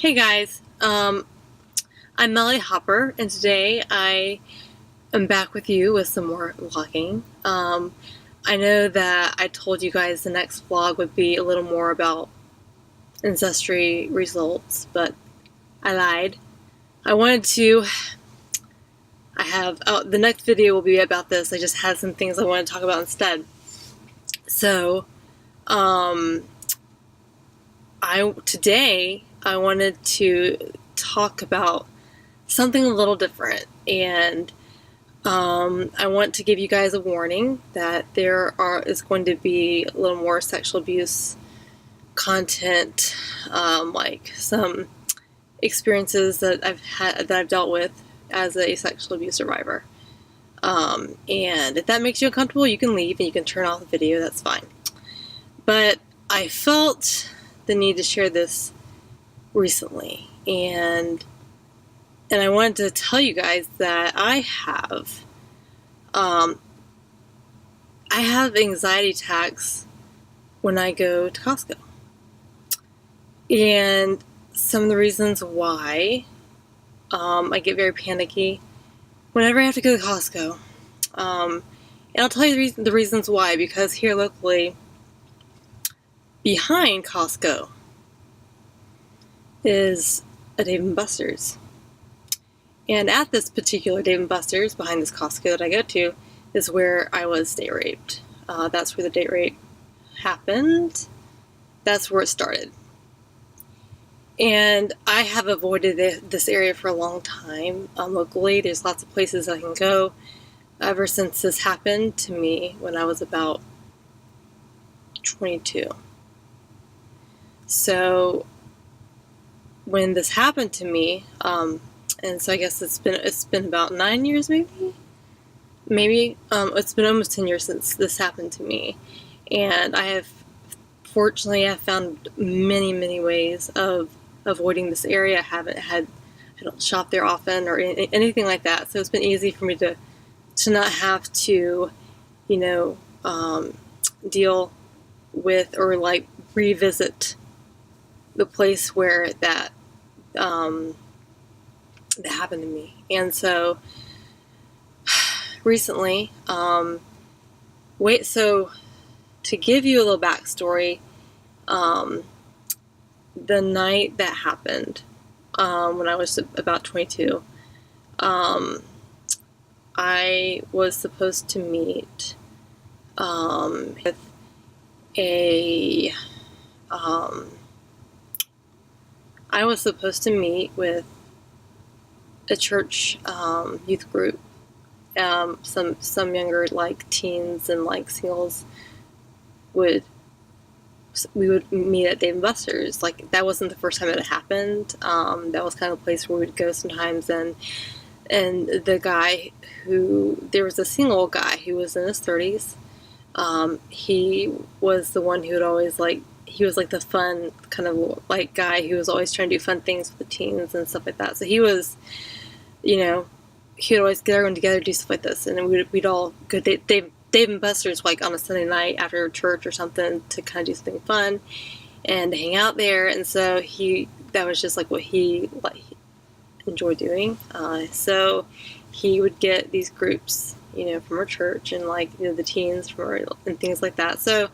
Hey guys, I'm Melly Hopper, and today I am back with you with some more vlogging. I know that I told you guys the next vlog would be a little more about ancestry results, but I lied. I wanted to. The next video will be about this. I just had some things I want to talk about instead. So, today I wanted to talk about something a little different, and I want to give you guys a warning that is going to be a little more sexual abuse content, like some experiences that I've dealt with as a sexual abuse survivor. And if that makes you uncomfortable, you can leave and you can turn off the video. That's fine. But I felt the need to share this recently, and I wanted to tell you guys that I have anxiety attacks when I go to Costco. And some of the reasons why I get very panicky whenever I have to go to Costco. And I'll tell you the reasons why, because here locally, behind Costco, is a Dave & Buster's. And at this particular Dave & Buster's, behind this Costco that I go to, is where I was date raped. That's where the date rape happened. That's where it started. And I have avoided this area for a long time. Locally, there's lots of places I can go ever since this happened to me when I was about 22. So when this happened to me, and so I guess it's been about 9 years, maybe it's been almost 10 years since this happened to me, and fortunately I've found many ways of avoiding this area. I don't shop there often or anything like that, so it's been easy for me to not have to, deal with or like revisit the place where that happened to me. And so recently, so to give you a little backstory, the night that happened, when I was about 22, I was supposed to meet with a church youth group. Some younger like teens and like singles we would meet at Dave & Buster's. Like, that wasn't the first time it had happened. That was kind of a place where we'd go sometimes, and there was a single guy who was in his 30s. He was the one who would always he was like the fun kind of like guy who was always trying to do fun things with the teens and stuff like that. So he was, he'd always get everyone together, do stuff like this, and we'd all go Dave & Buster's like on a Sunday night after church or something to kind of do something fun and hang out there. And so that was just like what he enjoyed doing. So he would get these groups, from our church, and the teens and things like that. So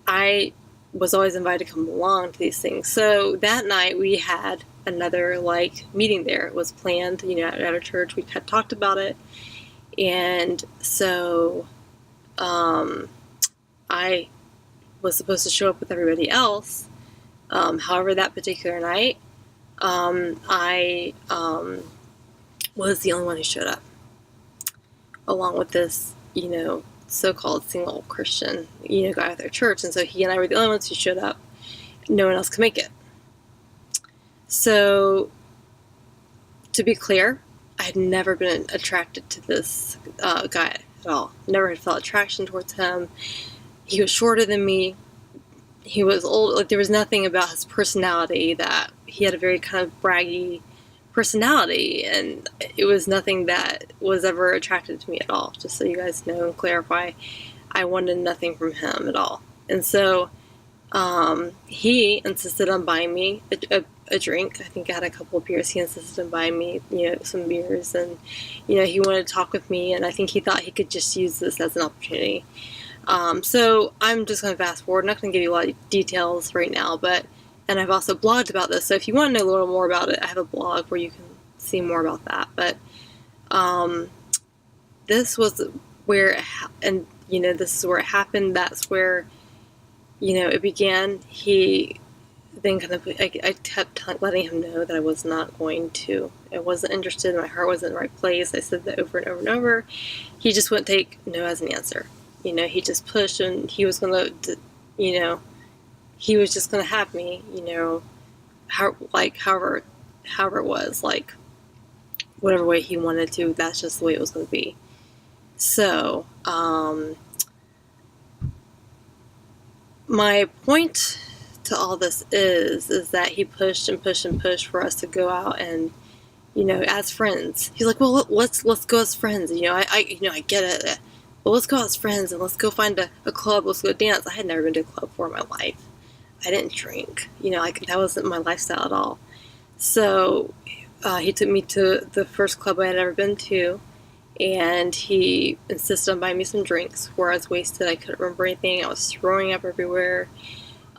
I was always invited to come along to these things. So that night we had another meeting there. It was planned, at our church. We had talked about it. And so I was supposed to show up with everybody else. However, that particular night, I was the only one who showed up, along with this, so-called single Christian, guy with our church. And so he and I were the only ones who showed up. No one else could make it. So, to be clear, I had never been attracted to this guy at all. Never had felt attraction towards him. He was shorter than me. He was old. There was nothing about his personality that he had a very kind of braggy personality, and it was nothing that was ever attracted to me at all. Just so you guys know and clarify, I wanted nothing from him at all. And so he insisted on buying me a drink. I think I had a couple of beers. He insisted on buying me, some beers, and, he wanted to talk with me, and I think he thought he could just use this as an opportunity. So I'm just going to fast forward. I'm not going to give you a lot of details right now, and I've also blogged about this, so if you want to know a little more about it, I have a blog where you can see more about that. But this was where this is where it happened. That's where, it began. He then I kept letting him know that I was not going to. I wasn't interested. My heart wasn't in the right place. I said that over and over and over. He just wouldn't take no as an answer. He just pushed, and he was going to, he was just going to have me, however it was, like, whatever way he wanted to, that's just the way it was going to be. So, my point to all this is that he pushed and pushed and pushed for us to go out and, as friends. He's like, well, let's go as friends. I get it. Well, let's go as friends, and let's go find a club. Let's go dance. I had never been to a club before in my life. I didn't drink. That wasn't my lifestyle at all. So he took me to the first club I had ever been to, and he insisted on buying me some drinks where I was wasted. I couldn't remember anything. I was throwing up everywhere.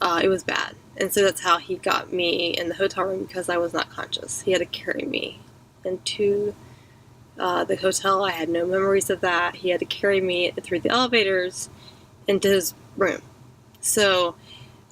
It was bad. And so that's how he got me in the hotel room, because I was not conscious. He had to carry me into the hotel. I had no memories of that. He had to carry me through the elevators into his room. So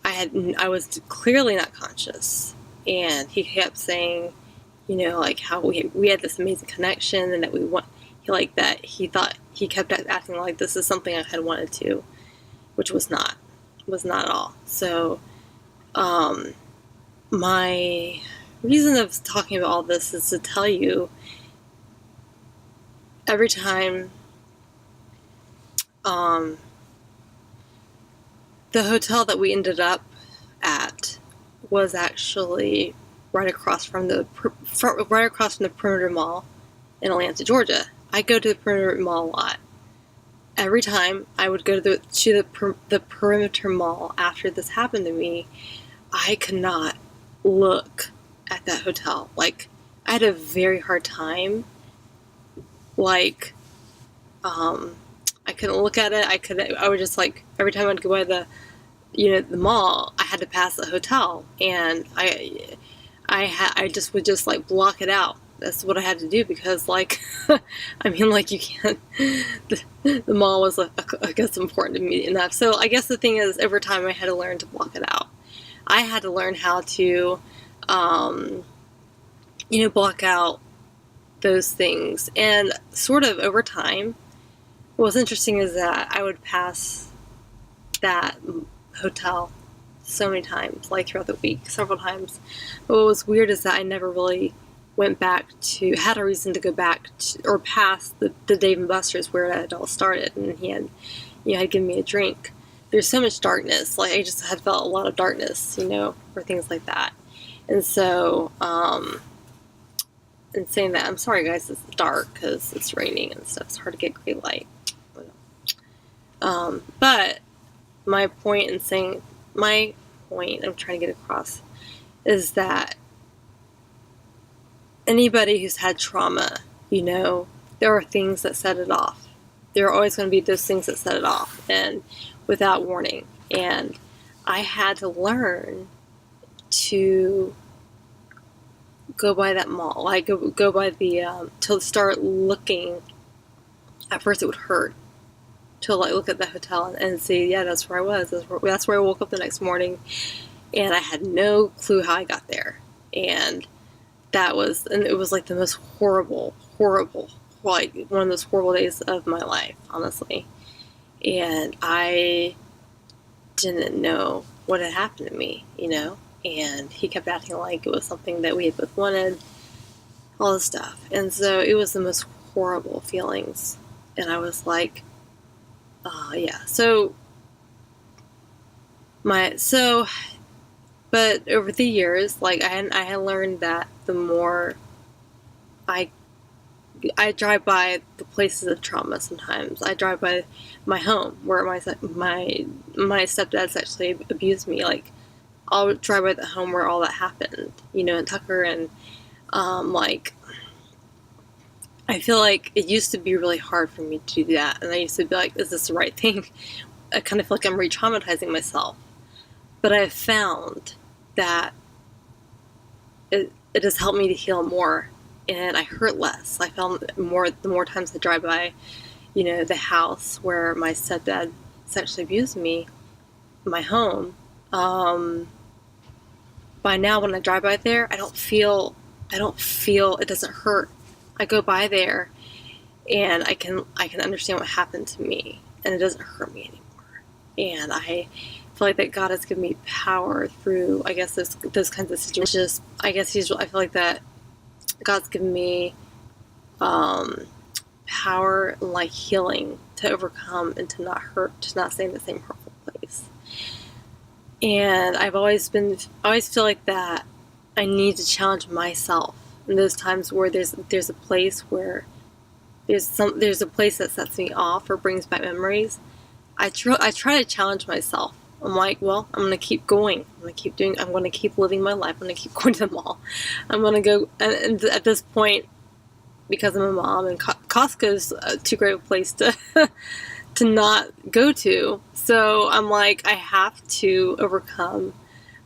I was clearly not conscious, and he kept saying, how we had this amazing connection, and that he thought, he kept acting like this is something I had wanted to, which was not at all. So, my reason of talking about all this is to tell you, every time, the hotel that we ended up at was actually right across from the Perimeter Mall in Atlanta, Georgia. I go to the Perimeter Mall a lot. Every time I would go to the Perimeter Mall after this happened to me, I could not look at that hotel. Like, I had a very hard time. Like, I couldn't look at it. I would just, like, every time I'd go by the mall, I had to pass the hotel, and I just would just, like, block it out. That's what I had to do, because, like, I mean, like, you can't, the mall was, I guess, important to me enough. So I guess the thing is, over time, I had to learn to block it out. I had to learn how to, block out those things. And sort of over time, what's interesting is that I would pass that hotel so many times, like throughout the week, several times. But what was weird is that I never really had a reason to go back to, or past the Dave & Buster's where it all started, and he had, had given me a drink. There's so much darkness, like I just had felt a lot of darkness, or things like that. And so, in saying that, I'm sorry guys, it's dark because it's raining and stuff. It's hard to get great light. But my point I'm trying to get across is that anybody who's had trauma, there are things that set it off. There are always going to be those things that set it off, and without warning. And I had to learn to go by that mall, like go by the, to start looking. At first it would hurt to, like, look at the hotel and see, yeah, that's where I was. That's where I woke up the next morning, and I had no clue how I got there. And it was like the most horrible, like one of those horrible days of my life, honestly. And I didn't know what had happened to me, and he kept acting like it was something that we had both wanted, all this stuff. And so it was the most horrible feelings. And I was like, oh yeah. But over the years, like, I had learned that the more I drive by the places of trauma sometimes. I drive by my home where my stepdad sexually abused me, like, I'll drive by the home where all that happened, you know, in Tucker, and like, I feel like it used to be really hard for me to do that, and I used to be like, is this the right thing? I kind of feel like I'm re-traumatizing myself. But I've found that it has helped me to heal more, and I hurt less. I found the more times I drive by, you know, the house where my stepdad sexually abused me, my home, by now when I drive by there, I don't feel it doesn't hurt. I go by there and I can understand what happened to me, and it doesn't hurt me anymore. And I feel like that God has given me power through, I guess, those kinds of situations. I feel like that God's given me power and like healing to overcome and to not hurt, to not stay in the same hurtful place. And I always feel like that I need to challenge myself in those times where there's a place where there's a place that sets me off or brings back memories. I try to challenge myself. I'm like, well, I'm going to keep going. I'm going to keep living my life. I'm going to keep going to the mall. I'm going to go, and at this point, because I'm a mom, and Costco's too great a place to to not go to. So I'm like, I have to overcome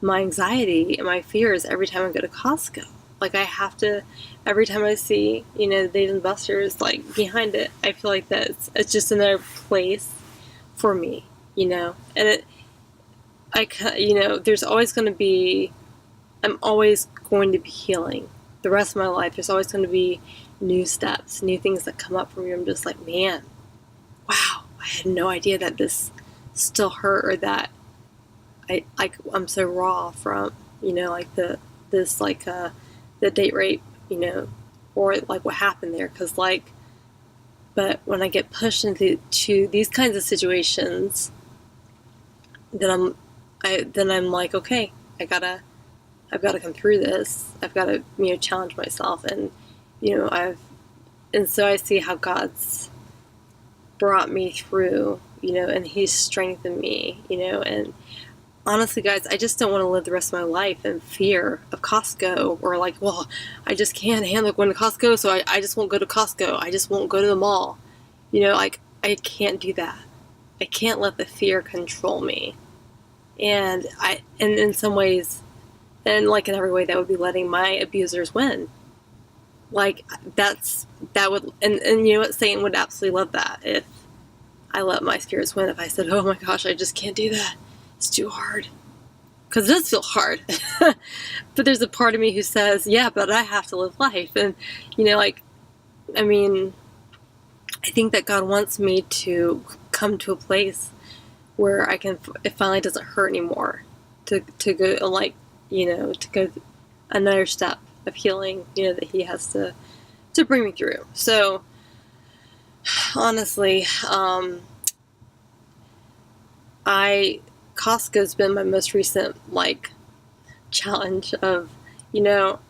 my anxiety and my fears every time I go to Costco. Like, I have to, every time I see, you know, the Dave & Buster's, like, behind it, I feel like that it's just another place for me, you know. And you know, there's always going to be, I'm always going to be healing. The rest of my life, there's always going to be new steps, new things that come up for me. I'm just like, man, wow, I had no idea that this still hurt, or that I'm so raw from, you know, like the date rape, you know, or like what happened there. Because like, but when I get pushed into these kinds of situations, then I'm like, okay, I've got to come through this. I've got to, you know, challenge myself. And, you know, and so I see how God's brought me through, you know, and He's strengthened me, you know. And honestly, guys, I just don't want to live the rest of my life in fear of Costco, or like, well, I just can't handle going to Costco, so I just won't go to Costco. I just won't go to the mall. You know, like, I can't do that. I can't let the fear control me. And in some ways, and like in every way, that would be letting my abusers win. Like, that would, and you know what, Satan would absolutely love that if I let my spirits win. If I said, oh my gosh, I just can't do that. It's too hard. Because it does feel hard. But there's a part of me who says, yeah, but I have to live life. And, you know, like, I mean, I think that God wants me to come to a place where it finally doesn't hurt anymore. To go, like, you know, to go another step of healing, you know, that He has to bring me through. So, honestly, Costco's been my most recent, like, challenge of, you know,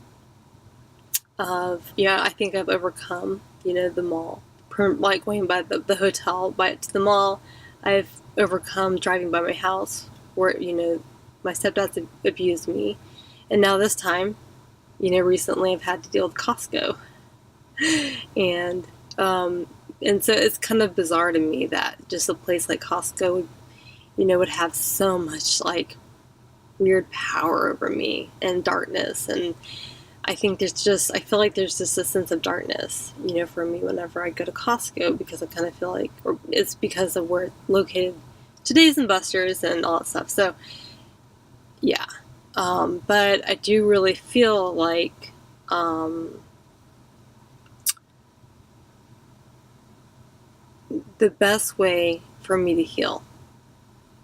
I think I've overcome, you know, the mall. Like, going by the hotel, to the mall. I've overcome driving by my house where, you know, my stepdad's abused me. And now this time, you know, recently I've had to deal with Costco. And so it's kind of bizarre to me that just a place like Costco would, you know, would have so much, like, weird power over me and darkness. And I think I feel like there's just a sense of darkness, you know, for me whenever I go to Costco, because I kind of feel like, or it's because of where it's located, to Dave & Buster's and all that stuff. So, yeah. But I do really feel like, the best way for me to heal,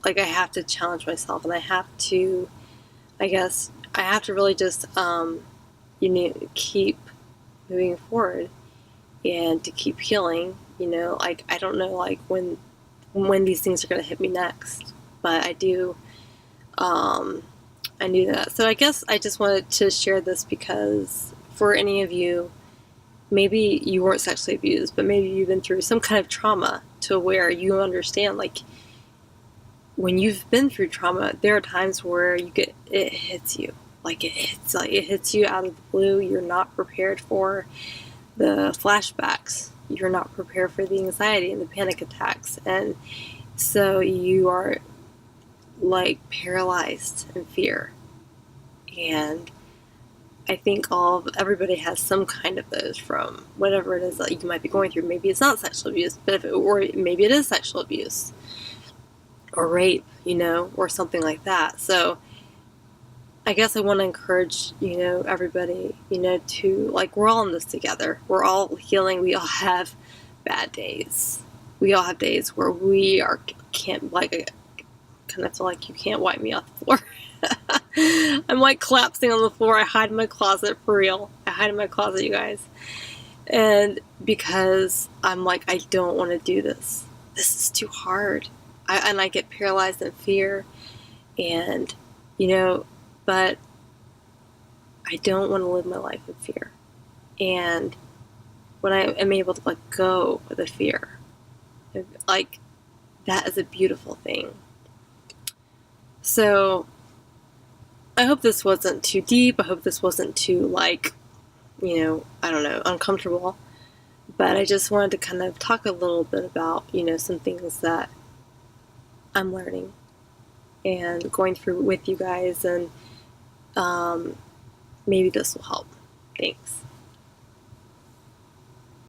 like, I have to challenge myself, and I have to, I guess, I have to really just, you know, keep moving forward and to keep healing, you know. Like, I don't know, like, when these things are going to hit me next, but I do, I knew that. So I guess I just wanted to share this because for any of you, maybe you weren't sexually abused, but maybe you've been through some kind of trauma to where you understand, like, when you've been through trauma, there are times where it hits you. Like it hits you out of the blue. You're not prepared for the flashbacks. You're not prepared for the anxiety and the panic attacks. And so you are like paralyzed in fear. And I think everybody has some kind of those from whatever it is that you might be going through. Maybe it's not sexual abuse, or maybe it is sexual abuse or rape, or something like that. So I guess I want to encourage, everybody, to, like, we're all in this together. We're all healing. We all have bad days. We all have days where can't, like, I kind of feel like you can't wipe me off the floor. I'm like collapsing on the floor. I hide in my closet, for real. I hide in my closet, you guys. And because I'm like, I don't want to do this. This is too hard. I get paralyzed in fear. And, but I don't want to live my life in fear. And when I am able to let go of the fear, like, that is a beautiful thing. So I hope this wasn't too deep. I hope this wasn't too, like, I don't know, uncomfortable. But I just wanted to kind of talk a little bit about, some things that I'm learning and going through with you guys, and maybe this will help. Thanks.